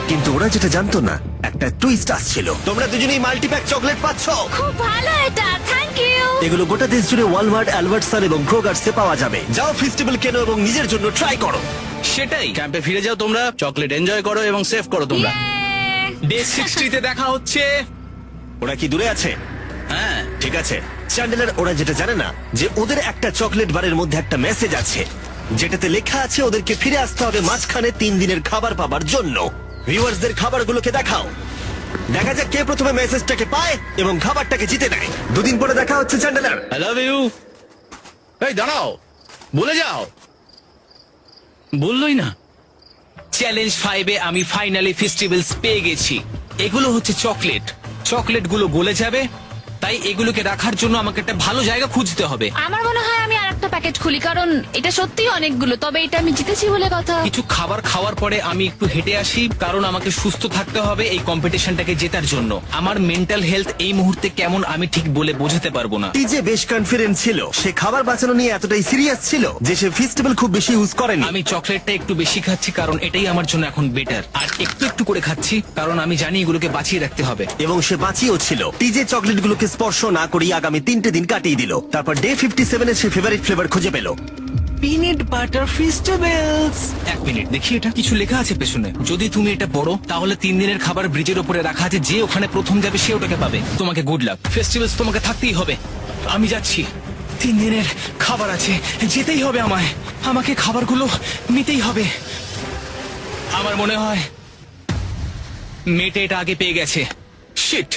কিন্তু ওরা যেটা জানতো না, একটা টুইস্ট আসছিল। তোমরা দুজনেই মাল্টিপ্যাক চকলেট পাচ্ছ। খুব ভালো এটা, থ্যাংক ইউ। এগুলো গোটা দেশ জুড়ে ওয়ালমার্ট, অ্যালবার্টসন এবং ক্রোগার্সে পাওয়া যাবে। যাও ফেস্টিভ্যাল কেনো এবং নিজের জন্য ট্রাই করো। সেটাই। ক্যাম্পে ফিরে যাও তোমরা, চকলেট এনজয় করো এবং সেভ করো তোমরা। ডে 60 তে দেখা হচ্ছে। ওরা কি দূরে আছে? হ্যাঁ, ঠিক আছে চ্যান্ডেলার, ওরা যেটা জানে না যে ওদের একটা চকলেট বারের মধ্যে একটা মেসেজ আছে যেটাতে লেখা আছে ওদেরকে ফিরে আসতে হবে মাঝখানে 3 দিনের খাবার পাবার জন্য। ভিউয়ার্সদের খাবারগুলোকে দেখাও, দেখা যাক কে প্রথমে মেসেজটাকে পায় এবং খাবারটাকে জিতে নেয়। 2 দিন পরে দেখা হচ্ছে চ্যান্ডেলার। I love you. এই দাঁড়াও, বলে যাও। বললোই না। চ্যালেঞ্জ 5-এ আমি ফাইনালি ফেস্টিভ্যালস পেয়ে গেছি। এগুলো হচ্ছে চকলেট। চকলেটগুলো গলে যাবে, তাই এগুলোকে রাখার জন্য আমাকে একটা ভালো জায়গা খুঁজতে হবে। আমার মনে হয় আমি আরেকটা প্যাকেট খুলি, কারণ এটা সত্যিই অনেকগুলো, তবে এটা আমি জিতেছি বলে কথা। কিছু খাবার খাওয়ার পরে আমি একটু হেঁটে আসি, কারণ আমাকে সুস্থ থাকতে হবে এই কম্পিটিশনটাকে জেতার জন্য। আমার মেন্টাল হেলথ এই মুহূর্তে কেমন আমি ঠিক বলে বোঝাতে পারবো না। টিজে বেশ কনফিডেন্ট ছিল, সে খাবার বাঁচানো নিয়ে এতটাই সিরিয়াস ছিল যে সে ফেস্টিভ্যাল খুব বেশি ইউজ করেনি। আমি চকলেটটা একটু বেশি খাচ্ছি কারণ এটাই আমার জন্য এখন বেটার, আর একটু একটু করে খাচ্ছি কারণ আমি জানি এগুলোকে বাঁচিয়ে রাখতে হবে। এবং সে বাঁচিয়েও ছিল। টিজে চকলেটগুলোকে স্পর্শ না করেই আগামী 3টে দিন কাটিয়ে দিল। তারপর ডে 57 এ সে ফেভারিট ফ্লেভার খুঁজে পেল। Peanut butter festivals. 1 মিনিট দেখি, এটা কিছু লেখা আছে পেছনে। যদি তুমি এটা পড়ো তাহলে 3 দিনের খাবার ব্রিজের উপরে রাখা আছে, যে ওখানে প্রথম যাবে সে ওটাকে পাবে। তোমাকে গুড লাক। ফেস্টিভ্যালস তোমাকে থাকতেই হবে। আমি যাচ্ছি, 3 দিনের খাবার আছে, যেতেই হবে আমায়। আমাকে খাবারগুলো নিতেই হবে। আমার মনে হয় মেয়েটা এটা আগে পেয়ে গেছে। শিট।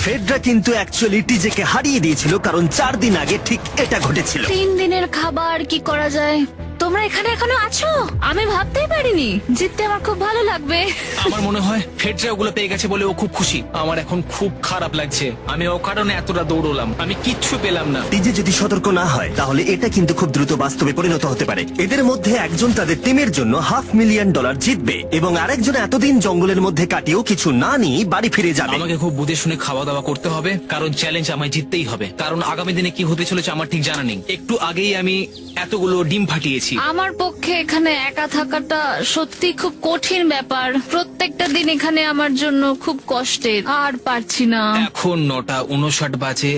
ফেডরা কিন্তু অ্যাকচুয়ালি টিজেকে হারিয়ে দিয়েছিল কারণ 4 দিন আগে ঠিক এটা ঘটেছিল। 3 দিনের খাবার কি করা যায়? তোমরা এখানে এখনো আছো? আমি ভাবতেই পারিনি। জিততে আমার খুব ভালো লাগবে। আমার মনে হয় ফেডরা ওগুলো পেয়ে গেছে বলে ও খুব খুশি। আমার এখন খুব খারাপ লাগছে। আমি ও কারণে এতটা দৌড়লাম, আমি কিচ্ছু পেলাম না। টিজে যদি সতর্ক না হয় তাহলে এটা কিন্তু খুব দ্রুত বাস্তবে পরিণত হতে পারে। এদের মধ্যে একজন তাদের টিমের জন্য $500,000 জিতবে এবং আরেকজন এতদিন জঙ্গলের মধ্যে কাটিয়েও কিছু না নিয়ে বাড়ি ফিরে যাবে। আমাকে খুব বুঝে শুনে খাওয়া দাওয়া করতে হবে, কারণ চ্যালেঞ্জ আমায় জিততেই হবে। কারণ আগামী দিনে কি হতে চলেছে আমার ঠিক জানা নেই। একটু আগেই আমি এতগুলো ডিম ফাটিয়েছি। আমার পক্ষে এখানে একা থাকাটা সত্যি খুব কঠিন ব্যাপার। প্রত্যেকটা দিন এখানে আমার জন্য খুব কষ্টের, আর পারছি না। এখন 9:59 বাজে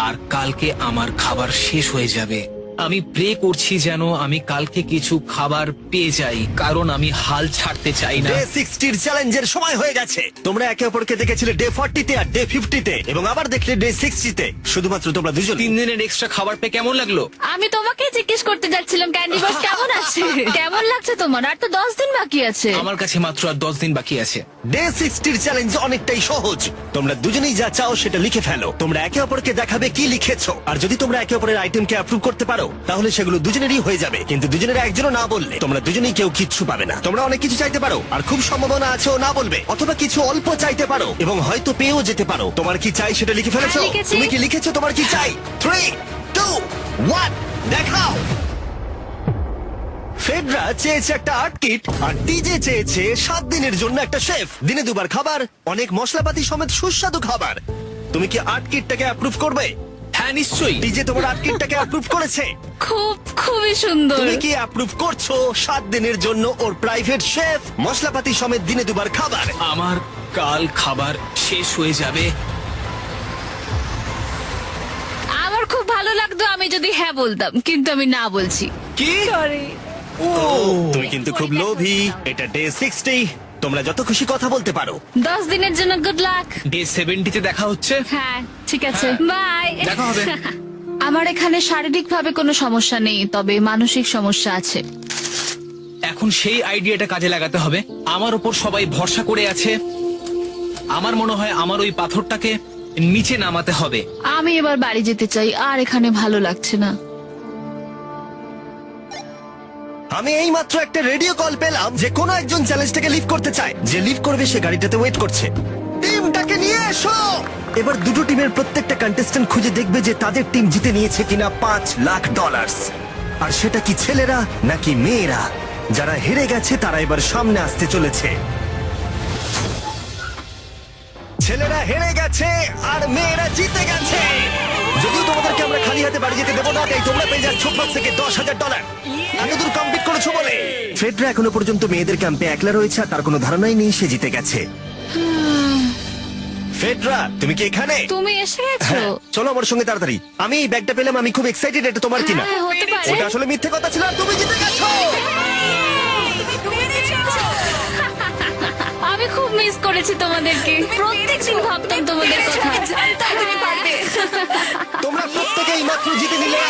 আর কালকে আমার খাবার শেষ হয়ে যাবে। আমি প্রে করছি যেন আমি কালকে কিছু খাবার পেয়ে যাই, কারণ আমি হাল ছাড়তে চাই না। ডে 60 চ্যালেঞ্জের সময় হয়ে গেছে। তোমরা একে অপরকে দেখেছিলে ডে 40 তে আর ডে 50 তে এবং আবার দেখলে ডে 60 তে। শুধুমাত্র তোমরা দুজন। 3 দিনের এক্সট্রা খাবার পেয়ে কেমন লাগলো? আমি তোমাকে জিজ্ঞেস করতে যাচ্ছিলাম ক্যান্ডি বস কেমন আছে। কেমন লাগছে তোমার? আর তো 10 দিন বাকি আছে। আমার কাছে মাত্র আর 10 দিন বাকি আছে। ডে 60 চ্যালেঞ্জ অনেকটাই সহজ। তোমরা দুজনেই যা চাও সেটা লিখে ফেলো। তোমরা একে অপরকে দেখাবে কি লিখেছো, আর যদি তোমরা একে অপরের আইটেমকে অ্যাপ্রুভ করতে পারো তাহলে সেগুলো দুজনেরই হয়ে যাবে, কিন্তু দুজনের একজনও না বললে তোমরা দুজনেই কেউ কিচ্ছু পাবে না। তোমরা অনেক কিছু চাইতে পারো, আর খুব সম্ভাবনা আছে ও না বলবে, অথবা কিছু অল্প চাইতে পারো এবং হয়তো পেয়েও যেতে পারো। তোমার কি চাই সেটা লিখে ফেলেছো? হ্যাঁ, লিখেছি। তুমি কি লিখেছো তোমার কি চাই? 3, 2, 1, দেখাও। ফেডরা চেয়েছে একটা আর্ট কিট, আর ডিজে চেয়েছে 7 দিনের জন্য একটা শেফ, দিনে 2 বার খাবার, অনেক মশলাপাতি সমেত সুস্বাদু খাবার। তুমি কি আর্ট কিটটাকে অ্যাপ্রুভ করবে? হ্যাঁ নিশ্চয়ই। ডিজে তোমার আর্ট কিটটাকে অ্যাপ্রুভ করেছে। খুবই সুন্দর। তুমি কি অ্যাপ্রুভ করছো 7 দিনের জন্য ওর প্রাইভেট শেফ, মশলাপাতি সমেত দিনে 2 বার খাবার? আমার কাল খাবার শেষ হয়ে যাবে। আমার খুব ভালো লাগতো আমি যদি হ্যাঁ বলতাম, কিন্তু আমি না বলছি। কি? তুমি কিন্তু খুব লোভী। এটা ডে 60, তোমরা যত খুশি কথা বলতে পারো। 10 দিনের জন্য গুড লাক। ডে 70 দেখা হচ্ছে। হ্যাঁ ঠিক আছে, বাই। দেখা হবে। আমার এখানে শারীরিকভাবে কোনো সমস্যা নেই, তবে মানসিক সমস্যা আছে। এখন সেই আইডিয়াটা কাজে লাগাতে হবে। আমার উপর সবাই ভরসা করে আছে। আমার মনে হয় আমার ওই পাথরটাকে নিচে নামাতে হবে। আমি এবার বাড়ি যেতে চাই, আর এখানে ভালো লাগছে না। আমি এই মাত্র একটা রেডিও কল পেলাম যে কোনো একজন চ্যালেঞ্জটাকে লিভ করতে চায়। যে লিভ করবে সে গাড়িটাতে ওয়েট করছে। টিমটাকে নিয়ে এসো। এবার দুটো টিমের প্রত্যেকটা কন্টেস্ট্যান্ট খুঁজে দেখবে যে তাদের টিম জিতে নিয়েছে কিনা $5 লাখ। আর সেটা কি ছেলেরা নাকি মেয়েরা? যারা হেরে গেছে তারা এবার সামনে আসতে চলেছে। ছেলেরা হেরে গেছে আর মেয়েরা জিতে গেছে। যদিও তোমাদেরকে আমরা খালি হাতে বাড়ি যেতে দেবো না, তাই তোমরা পেয়ে যাচ্ছ প্রত্যেকে $10,000। এতদূর কমপ্লিট করেছো বলে। ফেডরা এখনো পর্যন্ত মেয়েদের ক্যাম্পে একলা রয়েছে, আর তার কোনো ধারণাই নেই সে জিতে গেছে। ফেডরা, তুমি কি এখানে? তুমি এসে গেছো? হ্যাঁ, চলো আমার সঙ্গে তাড়াতাড়ি। আমি এই ব্যাগটা পেলাম, আমি খুব এক্সাইটেড। এটা তোমার কিনা? হ্যাঁ, হতে পারে। ওটা আসলে মিথ্যে কথা ছিল, আর তুমি জিতে গেছো। আমি খুব মিস করেছি তোমাদেরকে। প্রত্যেকদিন ভাবতাম তোমাদের কথা। তোমরা প্রত্যেকেই মাত্র জিতে নিলে